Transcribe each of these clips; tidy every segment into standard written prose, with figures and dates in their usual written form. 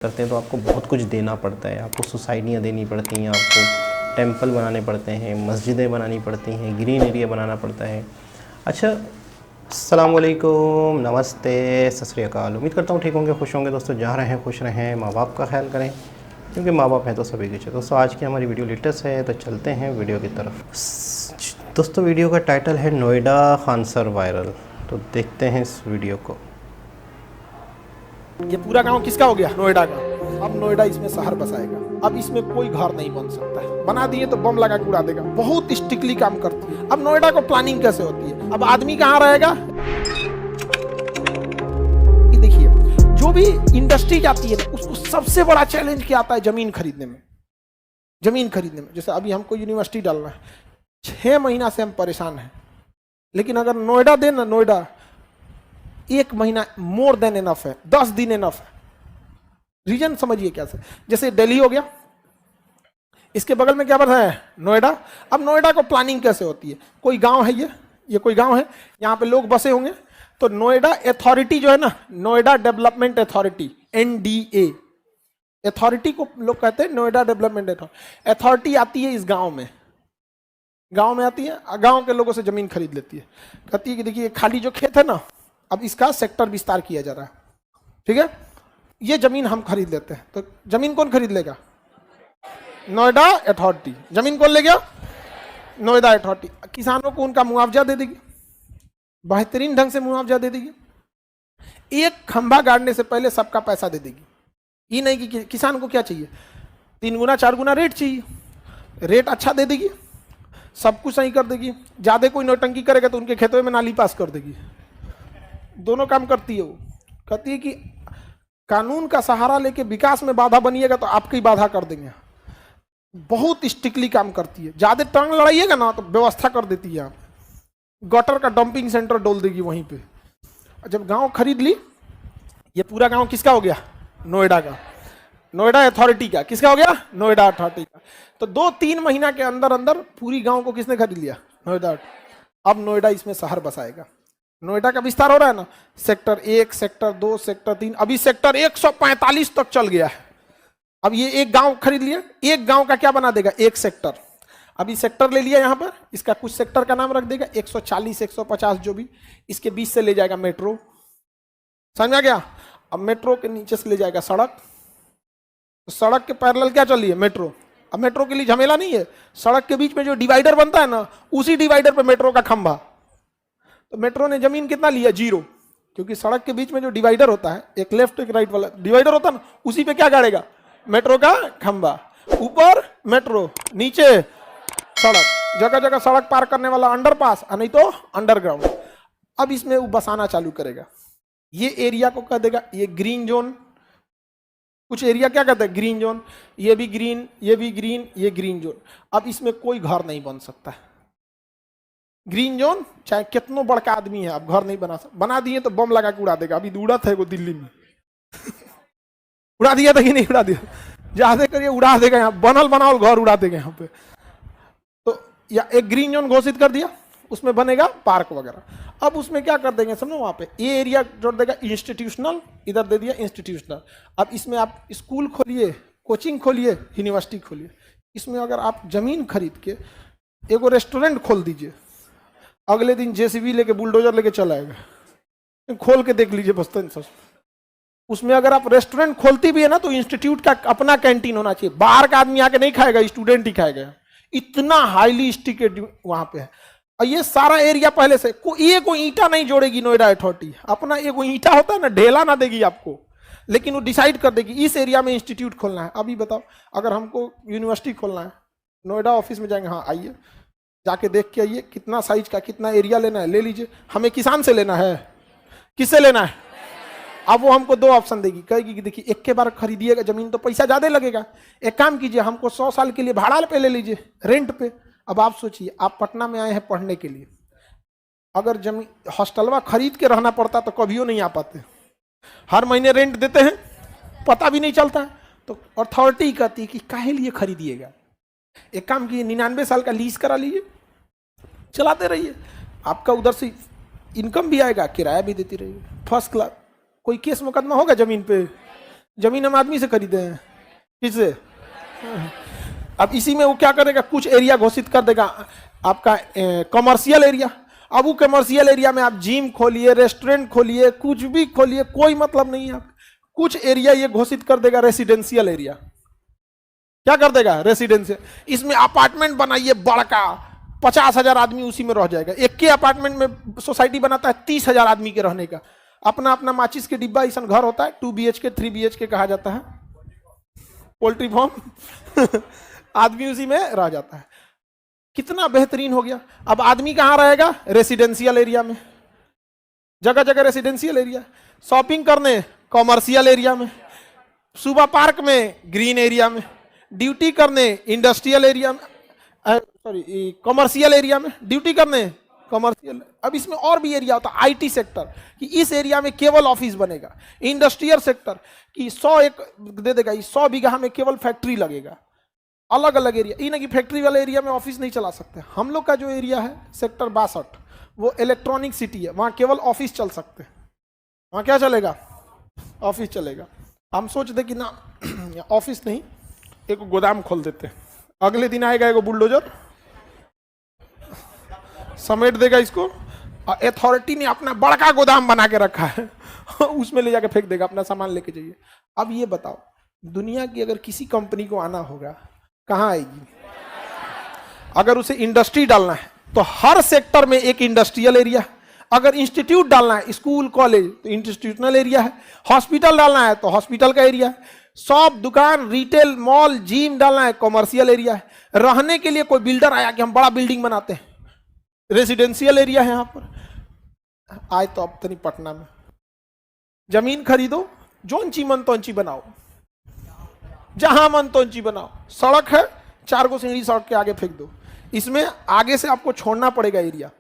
करते हैं तो आपको बहुत कुछ देना पड़ता है। आपको सोसाइटियाँ देनी पड़ती हैं, आपको टेंपल बनाने पड़ते हैं, मस्जिदें बनानी पड़ती हैं, ग्रीन एरिया बनाना पड़ता है। अच्छा, अस्सलाम वालेकुम, नमस्ते, सत श्री अकाल। उम्मीद करता हूँ ठीक होंगे, खुश होंगे दोस्तों। जहाँ रहें खुश रहें, माँ बाप का ख्याल करें, क्योंकि माँ बाप हैं तो सभी कुछ है। दोस्तों आज की हमारी वीडियो लेटेस्ट है, तो चलते हैं वीडियो की तरफ। दोस्तों वीडियो का टाइटल है नोएडा खानसर वायरल, तो देखते हैं इस वीडियो को। ये पूरा गांव किसका हो गया? नोएडा का। अब नोएडा इसमें शहर बसाएगा। अब इसमें कोई घर नहीं बन सकता है। बना दिए तो बम लगा के उड़ा देगा। बहुत स्ट्रिक्टली काम करती है। अब नोएडा को प्लानिंग कैसे होती है? अब आदमी कहाँ रहेगा? ये देखिए, जो भी इंडस्ट्री जाती है उसको सबसे बड़ा चैलेंज क्या आता है? जमीन खरीदने में। जमीन खरीदने में, जैसे अभी हमको यूनिवर्सिटी डालना है, 6 महीना से हम परेशान हैं। लेकिन अगर नोएडा देना, नोएडा 1 महीना मोर देन एनफ है, 10 दिन एनफ है। रीजन समझिए कैसे। जैसे दिल्ली हो गया, इसके बगल में क्या बढ़ा है? नोएडा। अब नोएडा को प्लानिंग कैसे होती है? कोई गांव है, ये कोई गांव है, यहाँ पे लोग बसे होंगे, तो नोएडा अथॉरिटी जो है ना, Noida development authority, NDA authority को लोग कहते हैं नोएडा डेवलपमेंट अथॉरिटी आती है इस गांव में। गांव में आती है, गांव के लोगों से जमीन खरीद लेती है। कहती है कि देखिए खाली जो खेत है ना, अब इसका सेक्टर विस्तार किया जा रहा है, ठीक है, ये जमीन हम खरीद लेते हैं। तो जमीन कौन खरीद लेगा? नोएडा अथॉरिटी। जमीन कौन ले गया? नोएडा अथॉरिटी। किसानों को उनका मुआवजा दे देगी, बेहतरीन ढंग से मुआवजा दे देगी। एक खंभा गाड़ने से पहले सबका पैसा दे देगी। ये नहीं कि किसान को क्या चाहिए, 3 गुना 4 गुना रेट चाहिए, रेट अच्छा दे देगी, सब कुछ सही कर देगी। ज्यादा कोई नौटंकी करेगा तो उनके खेतों में नाली पास कर देगी। दोनों काम करती है वो। कहती है कि कानून का सहारा लेके विकास में बाधा बनिएगा तो आपकी बाधा कर देंगे। बहुत स्ट्रिक्टली काम करती है। ज्यादा टांग लड़ाइएगा ना तो व्यवस्था कर देती है। गटर का डंपिंग सेंटर डोल देगी वहीं पे। जब गांव खरीद ली, ये पूरा गांव किसका हो गया? नोएडा का। नोएडा अथॉरिटी का। किसका हो गया? नोएडा अथॉरिटी का। तो 2-3 महीना के अंदर अंदर पूरी गांव को किसने खरीद लिया? नोएडा। अब नोएडा इसमें शहर बसाएगा। नोएडा का विस्तार हो रहा है ना, सेक्टर 1, सेक्टर 2, सेक्टर 3, अभी सेक्टर 145 तक चल गया है। अब ये एक गांव खरीद लिया, एक गांव का क्या बना देगा? एक सेक्टर। अभी सेक्टर ले लिया यहाँ पर, इसका कुछ सेक्टर का नाम रख देगा, 140, 150 जो भी, इसके बीच से ले जाएगा मेट्रो। समझ आ गया? अब मेट्रो के नीचे से ले जाएगा सड़क, तो सड़क के पैरेलल क्या चल रही है? मेट्रो। अब मेट्रो के लिए झमेला नहीं है, सड़क के बीच में जो डिवाइडर बनता है ना, उसी डिवाइडर पे मेट्रो का खंभा। तो मेट्रो ने जमीन कितना लिया? 0, क्योंकि सड़क के बीच में जो डिवाइडर होता है, एक लेफ्ट एक राइट वाला डिवाइडर होता है ना, उसी पे क्या गाड़ेगा? मेट्रो का खंभा। ऊपर मेट्रो, नीचे सड़क, जगह जगह सड़क पार करने वाला अंडरपास, नहीं तो अंडरग्राउंड। अब इसमें वो बसाना चालू करेगा। ये एरिया को कह देगा ये ग्रीन जोन। कुछ एरिया क्या कहते हैं? Green zone. ये भी ग्रीन, ये भी ग्रीन, ये ग्रीन जोन। अब इसमें कोई घर नहीं बन सकता है। ग्रीन जोन, चाहे कितनो बड़का आदमी है, आप घर नहीं बना सकते। बना दिए तो बम लगा के उड़ा देगा। अभी उड़ा था वो दिल्ली में उड़ा दिया था कि नहीं उड़ा दिया? ज्यादा करिए उड़ा देगा। यहाँ बनल बनाओ घर उड़ा देगा यहाँ पे। तो या एक ग्रीन जोन घोषित कर दिया, उसमें बनेगा पार्क वगैरह। अब उसमें क्या कर देंगे समझो, वहां पे ये एरिया जोड़ देगा इंस्टीट्यूशनल, इधर दे दिया इंस्टीट्यूशनल। अब इसमें आप स्कूल खोलिए, कोचिंग खोलिए, यूनिवर्सिटी खोलिए। इसमें अगर आप जमीन खरीद के एगो रेस्टोरेंट खोल दीजिए, अगले दिन JCB लेके बुलडोजर लेके चला आएगा। खोल के देख लीजिए बस्ता। उसमें अगर आप रेस्टोरेंट खोलती भी है ना, तो इंस्टीट्यूट का अपना कैंटीन होना चाहिए। बाहर का आदमी आके नहीं खाएगा, स्टूडेंट ही खाएगा। इतना हाईली स्टिकेड वहां पे है। और ये सारा एरिया पहले से कोई ईंटा नहीं जोड़ेगी नोएडा अथॉरिटी। अपना एगो ईंटा होता है ना, ढेला ना देगी आपको, लेकिन वो डिसाइड कर देगी इस एरिया में इंस्टीट्यूट खोलना है। अभी बताओ, अगर हमको यूनिवर्सिटी खोलना है, नोएडा ऑफिस में जाएंगे, हाँ आइए, जाके देख के आइए कितना साइज का, कितना एरिया लेना है, ले लीजिए। हमें किसान से लेना है, किससे लेना है? अब वो हमको 2 ऑप्शन देगी, कहेगी कि देखिए एक के बार खरीदिएगा जमीन तो पैसा ज्यादा लगेगा, एक काम कीजिए हमको 100 साल के लिए भाड़ा पे ले लीजिए, रेंट पे। अब आप सोचिए, आप पटना में आए हैं पढ़ने के लिए, अगर जमीन हॉस्टलवा खरीद के रहना पड़ता तो कभियो नहीं आ पाते। हर महीने रेंट देते हैं, पता भी नहीं चलता। तो अथॉरिटी कहती है कि काहे लिए खरीदिएगा, एक काम कीजिए 99 साल का लीज करा लीजिए, चलाते रहिए, आपका उधर से इनकम भी आएगा, किराया भी देती रहिए, फर्स्ट क्लास। कोई केस मुकदमा होगा जमीन पे? जमीन हम आदमी से खरीदे हैं, किससे? अब इसी में वो क्या करेगा, कुछ एरिया घोषित कर देगा आपका कमर्शियल एरिया। अब वो कमर्शियल एरिया में आप जिम खोलिए, रेस्टोरेंट खोलिए, कुछ भी खोलिए, कोई मतलब नहीं है। आप कुछ एरिया ये घोषित कर देगा रेसिडेंशियल एरिया। क्या कर देगा? रेसिडेंशियल। इसमें अपार्टमेंट बनाइए बड़का, 50,000 आदमी उसी में रह जाएगा। एक के अपार्टमेंट में सोसाइटी बनाता है 30,000 आदमी के रहने का। अपना अपना माचिस के डिब्बा ऐसा घर होता है, 2 BHK 3 BHK कहा जाता है, पोल्ट्री फार्म आदमी उसी में रह जाता है। कितना बेहतरीन हो गया। अब आदमी कहां रहेगा? रेसिडेंशियल एरिया में, जगह जगह रेसिडेंशियल एरिया। शॉपिंग करने कॉमर्शियल एरिया में, सुबह पार्क में ग्रीन एरिया में, ड्यूटी करने इंडस्ट्रियल एरिया में, सॉरी कॉमर्शियल एरिया में, ड्यूटी करने कॉमर्शियल। अब इसमें और भी एरिया होता है, आईटी सेक्टर कि इस एरिया में केवल ऑफिस बनेगा, इंडस्ट्रियल सेक्टर कि 100 एक दे देगा, 100 बीघा में केवल फैक्ट्री लगेगा। अलग अलग एरिया, ये ना कि फैक्ट्री वाले एरिया में ऑफिस नहीं चला सकते। हम लोग का जो एरिया है सेक्टर 62 वो इलेक्ट्रॉनिक सिटी है, वहां केवल ऑफिस चल सकते हैं। वहां क्या चलेगा? ऑफिस चलेगा। हम सोच दे कि ना ऑफिस नहीं, एक गोदाम खोल देते हैं, अगले दिन आएगा एक बुलडोजर समेट देगा इसको। अथॉरिटी ने अपना बड़का गोदाम बना के रखा है उसमें ले जाके फेंक देगा, अपना सामान लेके जाइए। अब ये बताओ, दुनिया की अगर किसी कंपनी को आना होगा कहां आएगी? अगर उसे इंडस्ट्री डालना है तो हर सेक्टर में एक इंडस्ट्रियल एरिया। अगर इंस्टीट्यूट डालना है, स्कूल कॉलेज, तो इंस्टीट्यूशनल एरिया है। हॉस्पिटल डालना है तो हॉस्पिटल का एरिया है। शॉप दुकान रिटेल मॉल जिम डालना है, कॉमर्शियल एरिया है। रहने के लिए कोई बिल्डर आया कि हम बड़ा बिल्डिंग बनाते हैं, रेसिडेंशियल एरिया है। यहां पर आए तो अब तनी पटना में जमीन खरीदो, जोन ची मन तोंची बनाओ, जहां मन तोंची बनाओ। सड़क है, 4 गो सीढ़ी सड़क के आगे फेंक दो। इसमें आगे से आपको छोड़ना पड़ेगा एरिया।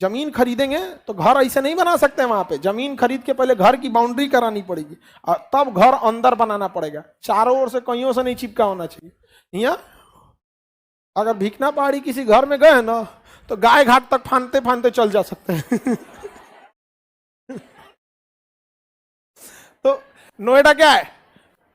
जमीन खरीदेंगे तो घर ऐसे नहीं बना सकते। वहां पे जमीन खरीद के पहले घर की बाउंड्री करानी पड़ेगी और तब घर अंदर बनाना पड़ेगा। चारों ओर से कहीं से नहीं चिपका होना चाहिए। यहाँ अगर भिखना पहाड़ी किसी घर में गए ना तो गाय घाट तक फांदते फांदते चल जा सकते हैं तो नोएडा क्या है?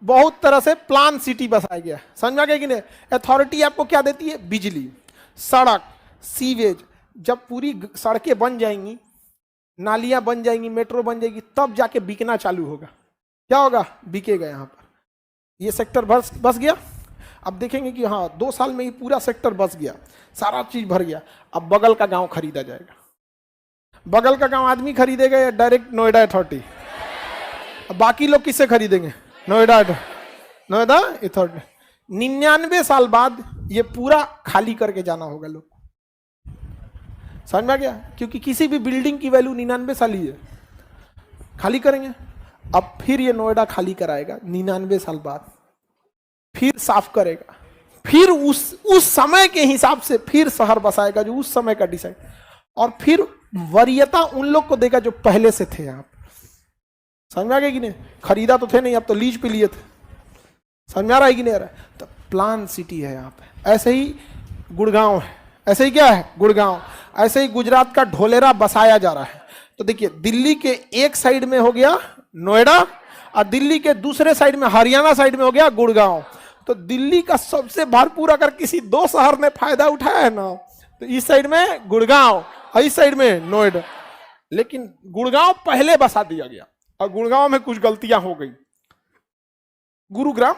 बहुत तरह से प्लान सिटी बसाया गया। समझ में आ गया कि नहीं? अथॉरिटी आपको क्या देती है? बिजली, सड़क, सीवेज। जब पूरी सड़कें बन जाएंगी, नालियां बन जाएंगी, मेट्रो बन जाएगी, तब जाके बिकना चालू होगा। क्या होगा? बिकेगा। यहाँ पर ये सेक्टर बस गया। अब देखेंगे कि हाँ 2 साल में ही पूरा सेक्टर बस गया, सारा चीज भर गया। अब बगल का गांव खरीदा जाएगा। बगल का गांव आदमी खरीदेगा या डायरेक्ट नोएडा अथॉरिटी? अब बाकी लोग किससे खरीदेंगे? नोएडा अथॉरिटी। 99 साल बाद ये पूरा खाली करके जाना होगा लोग। समझ में आ गया? क्योंकि किसी भी बिल्डिंग की वैल्यू 99 साल ही है। खाली करेंगे। अब फिर ये नोएडा खाली कराएगा 99 साल बाद, फिर साफ करेगा, फिर उस समय के हिसाब से फिर शहर बसाएगा जो उस समय का डिसाइड, और फिर वरीयता उन लोग को देगा जो पहले से थे यहाँ। समझ में आ गया कि नहीं? खरीदा तो थे नहीं, अब तो लीज पे लिए थे। समझ में आ रहा है कि नहीं आ रहा है? तो प्लान सिटी है यहाँ पे। ऐसे ही गुड़गांव है, ऐसे ही क्या है? गुड़गांव। ऐसे ही गुजरात का ढोलेरा बसाया जा रहा है। तो देखिए, दिल्ली के एक साइड में हो गया नोएडा और दिल्ली के दूसरे साइड में, हरियाणा साइड में हो गया गुड़गांव। तो दिल्ली का सबसे भरपूर अगर किसी 2 शहर ने फायदा उठाया है ना, तो इस साइड में गुड़गांव और इस साइड में नोएडा। लेकिन गुड़गांव पहले बसा दिया गया और गुड़गांव में कुछ गलतियां हो गई। गुरुग्राम,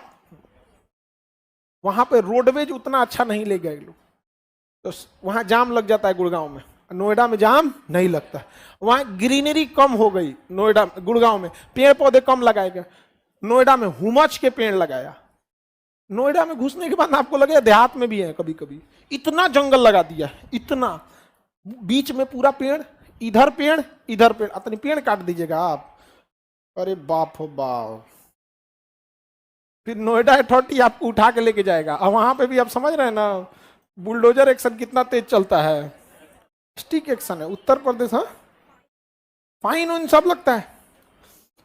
वहां पे रोडवेज उतना अच्छा नहीं ले गए लोग, तो वहां जाम लग जाता है गुड़गांव में। नोएडा में जाम नहीं लगता। वहां ग्रीनरी कम हो गई। नोएडा गुड़गांव में पेड़ पौधे कम लगाए गए। नोएडा में हुमच के पेड़ लगाया। नोएडा में घुसने के बाद आपको लगे देहात में भी है कभी कभी, इतना जंगल लगा दिया है, इतना बीच में पूरा पेड़, इधर पेड़ इधर पेड़। अपनी पेड़ काट दीजिएगा आप, अरे बाप हो बाप। फिर नोएडा अथॉरिटी आपको उठा के लेके जाएगा। अब वहां पे भी आप समझ रहे हैं ना, बुलडोजर एक्शन कितना तेज चलता है। स्टिक एक्शन है। उत्तर प्रदेश, हाँ, फाइन उन सब लगता है।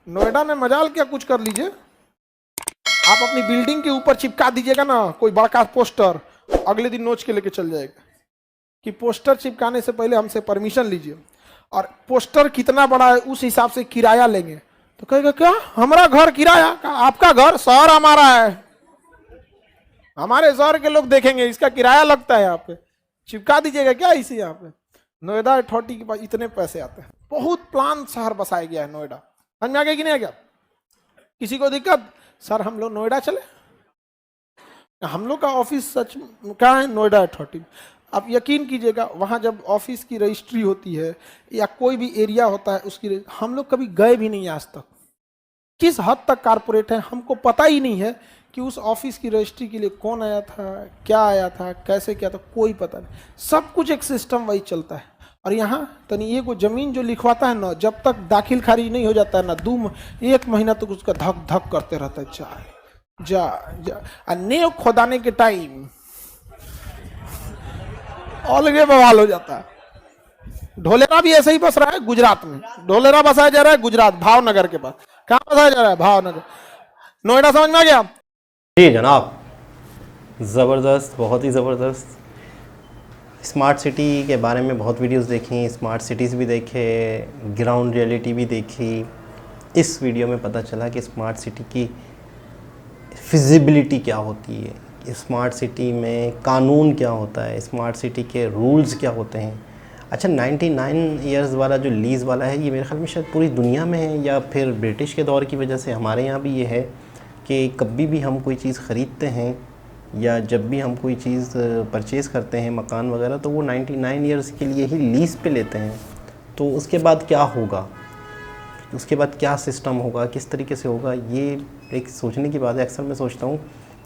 नोएडा में मजाल क्या कुछ कर लीजिए, आप अपनी बिल्डिंग के ऊपर चिपका दीजिएगा ना कोई बड़ा पोस्टर, अगले दिन नोच के लेके चल जाएगा कि पोस्टर चिपकाने से पहले हमसे परमिशन लीजिए, और पोस्टर कितना बड़ा है उस हिसाब से किराया लेंगे। तो कहेगा क्या हमारा घर किराया का, आपका घर, शहर हमारा है, हमारे शहर के लोग देखेंगे, इसका किराया लगता है यहाँ पे, चिपका दीजिएगा क्या इसे यहाँ पे। नोएडा अथॉरिटी के पास इतने पैसे आते हैं, बहुत प्लान शहर बसाया गया है नोएडा। समझ में आ गया कि नहीं आ गया? किसी को दिक्कत? सर हम लोग नोएडा चले, हम लोग का ऑफिस सच क्या है नोएडा अथॉरिटी। आप यकीन कीजिएगा वहाँ जब ऑफिस की रजिस्ट्री होती है या कोई भी एरिया होता है उसकी, हम लोग कभी गए भी नहीं आज तक। किस हद तक कारपोरेट है हमको पता ही नहीं है कि उस ऑफिस की रजिस्ट्री के लिए कौन आया था, क्या आया था, कैसे किया था, कोई पता नहीं। सब कुछ एक सिस्टम वही चलता है। और यहाँ तनी ये को जमीन जो लिखवाता है ना, जब तक दाखिल खारिज नहीं हो जाता है ना, 1 महीना तक उसका धक धक करते रहता है। जा नेव खोदाने के टाइम अलग बवाल हो जाता है। ढोलेरा भी ऐसे ही बस रहा है गुजरात में, ढोलेरा बसाया जा रहा है गुजरात भावनगर के पास। कहाँ बसाया जा रहा है? भावनगर। नोएडा समझ में आ गया? जी जनाब, ज़बरदस्त, बहुत ही ज़बरदस्त। स्मार्ट सिटी के बारे में बहुत वीडियोस देखी, स्मार्ट सिटीज़ भी देखे, ग्राउंड रियलिटी भी देखी। इस वीडियो में पता चला कि स्मार्ट सिटी की फिजिबिलिटी क्या होती है, स्मार्ट सिटी में कानून क्या होता है, स्मार्ट सिटी के रूल्स क्या होते हैं। अच्छा, 99 ईयर्स वाला जो लीज़ वाला है, ये मेरे ख्याल में शायद पूरी दुनिया में है, या फिर ब्रिटिश के दौर की वजह से हमारे यहाँ भी ये है कि कभी भी हम कोई चीज़ ख़रीदते हैं या जब भी हम कोई चीज़ परचेज़ करते हैं, मकान वगैरह, तो वो 99 ईयर्स के लिए ही लीज़ पे लेते हैं। तो उसके बाद क्या होगा, उसके बाद क्या सिस्टम होगा, किस तरीके से होगा, ये एक सोचने की बात है। अक्सर मैं सोचता हूँ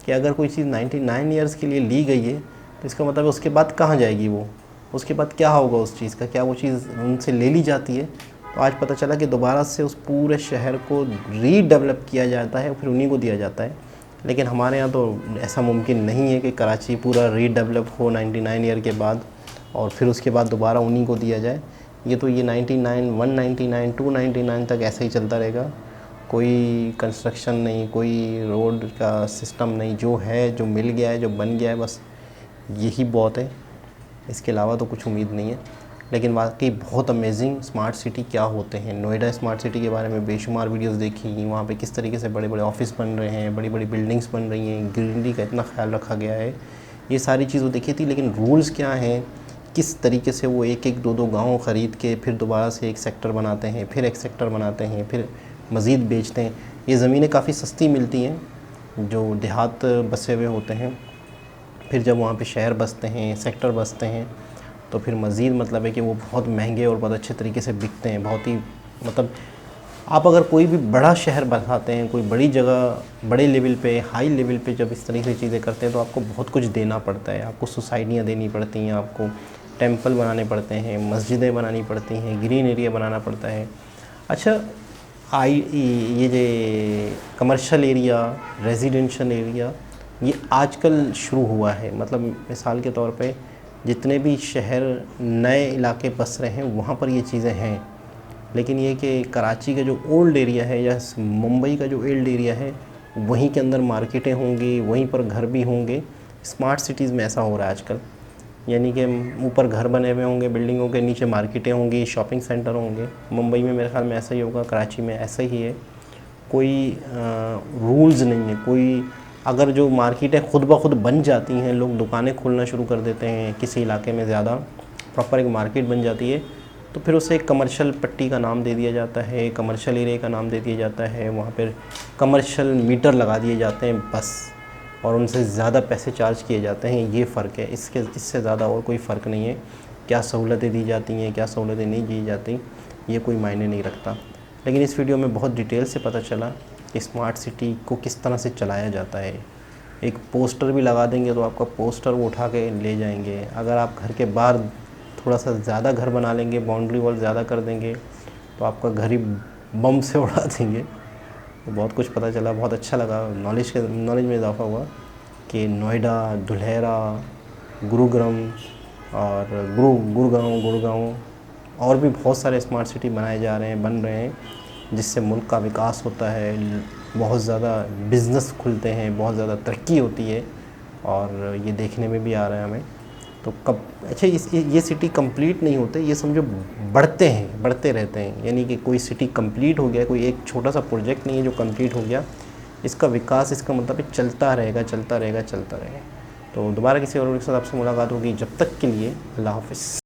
कि अगर कोई चीज़ 99 ईयर्स के लिए ली गई है तो इसका मतलब उसके बाद कहाँ जाएगी वो, उसके बाद क्या होगा उस चीज़ का, क्या वो चीज़ उनसे ले ली जाती है। तो आज पता चला कि दोबारा से उस पूरे शहर को रीडेवलप किया जाता है, फिर उन्हीं को दिया जाता है। लेकिन हमारे यहाँ तो ऐसा मुमकिन नहीं है कि कराची पूरा रीडेवलप हो 99 ईयर के बाद और फिर उसके बाद दोबारा उन्हीं को दिया जाए। ये तो ये 99, 199, 299 तक ऐसे ही चलता रहेगा। कोई कंस्ट्रक्शन नहीं, कोई रोड का सिस्टम नहीं, जो है, जो मिल गया है, जो बन गया है, बस यही बहुत है, इसके अलावा तो कुछ उम्मीद नहीं है। लेकिन वाकई बहुत अमेजिंग स्मार्ट सिटी क्या होते हैं। नोएडा स्मार्ट सिटी के बारे में बेशुमार वीडियोस देखी, वहाँ पे किस तरीके से बड़े बड़े ऑफिस बन रहे हैं, बड़ी बड़ी बिल्डिंग्स बन रही हैं, ग्रीनरी का इतना ख्याल रखा गया है, ये सारी चीज़ें देखी थी। लेकिन रूल्स क्या हैं, किस तरीके से वो एक एक दो दो गाँव ख़रीद के फिर दोबारा से एक सेक्टर बनाते हैं, फिर एक सेक्टर बनाते हैं, फिर मज़ीद बेचते हैं। ये ज़मीनें काफ़ी सस्ती मिलती हैं जो देहात बसे हुए होते हैं, फिर जब वहाँ पे शहर बसते हैं, सेक्टर बसते हैं, तो फिर मज़ीद मतलब है कि वो बहुत महंगे और बहुत अच्छे तरीके से बिकते हैं। बहुत ही मतलब आप अगर कोई भी बड़ा शहर बसाते हैं, कोई बड़ी जगह, बड़े लेवल पे, हाई लेवल पे जब इस तरीके से चीज़ें करते हैं तो आपको बहुत कुछ देना पड़ता है। आपको सोसाइटियाँ देनी पड़ती हैं, आपको टेंपल बनाने पड़ते हैं, मस्जिदें बनानी पड़ती हैं, ग्रीन एरिया बनाना पड़ता है। अच्छा, ये जो कमर्शियल एरिया, रेजिडेंशियल एरिया, ये आजकल शुरू हुआ है। मतलब मिसाल के तौर पे जितने भी शहर नए इलाके बस रहे हैं वहाँ पर ये चीज़ें हैं। लेकिन ये कि कराची का जो ओल्ड एरिया है या मुंबई का जो ओल्ड एरिया है, वहीं के अंदर मार्केटें होंगी, वहीं पर घर भी होंगे। स्मार्ट सिटीज़ में ऐसा हो रहा है आजकल, यानी कि ऊपर घर बने हुए होंगे, बिल्डिंगों के नीचे मार्केटें होंगी, शॉपिंग सेंटर होंगे। मुंबई में मेरे ख्याल में ऐसा ही होगा, कराची में ऐसा ही है। कोई रूल्स नहीं है, कोई अगर जो मार्केटें खुद ब खुद बन जाती हैं, लोग दुकानें खोलना शुरू कर देते हैं, किसी इलाके में ज़्यादा प्रॉपर एक मार्केट बन जाती है, तो फिर उसे कमर्शियल पट्टी का नाम दे दिया जाता है, कमर्शियल एरिया का नाम दे दिया जाता है। वहाँ पर कमर्शियल मीटर लगा दिए जाते हैं बस, और उनसे ज़्यादा पैसे चार्ज किए जाते हैं। ये फ़र्क है, इससे ज़्यादा और कोई फ़र्क नहीं है। क्या सहूलतें दी जाती हैं, क्या सहूलतें नहीं दी जाती, ये कोई मायने नहीं रखता। लेकिन इस वीडियो में बहुत डिटेल से पता चला कि स्मार्ट सिटी को किस तरह से चलाया जाता है। एक पोस्टर भी लगा देंगे तो आपका पोस्टर वो उठा के ले जाएंगे। अगर आप घर के बाहर थोड़ा सा ज़्यादा घर बना लेंगे, बाउंड्री वॉल ज़्यादा कर देंगे, तो आपका घर ही बम से उड़ा देंगे। तो बहुत कुछ पता चला, बहुत अच्छा लगा, नॉलेज में इजाफा हुआ कि नोएडा, धुलेरा, गुरुग्राम और गुड़गांव और भी बहुत सारे स्मार्ट सिटी बनाए जा रहे हैं, बन रहे हैं, जिससे मुल्क का विकास होता है, बहुत ज़्यादा बिज़नेस खुलते हैं, बहुत ज़्यादा तरक्की होती है। और ये देखने में भी आ रहा है हमें। तो कब अच्छा ये सिटी कंप्लीट नहीं होते, ये समझो बढ़ते हैं, बढ़ते रहते हैं। यानी कि कोई सिटी कंप्लीट हो गया, कोई एक छोटा सा प्रोजेक्ट नहीं है जो कंप्लीट हो गया, इसका विकास, इसका मतलब है चलता रहेगा, चलता रहेगा, चलता रहेगा। तो दोबारा किसी और के साथ आपसे मुलाकात होगी, जब तक के लिए अल्लाह हाफ़िज़।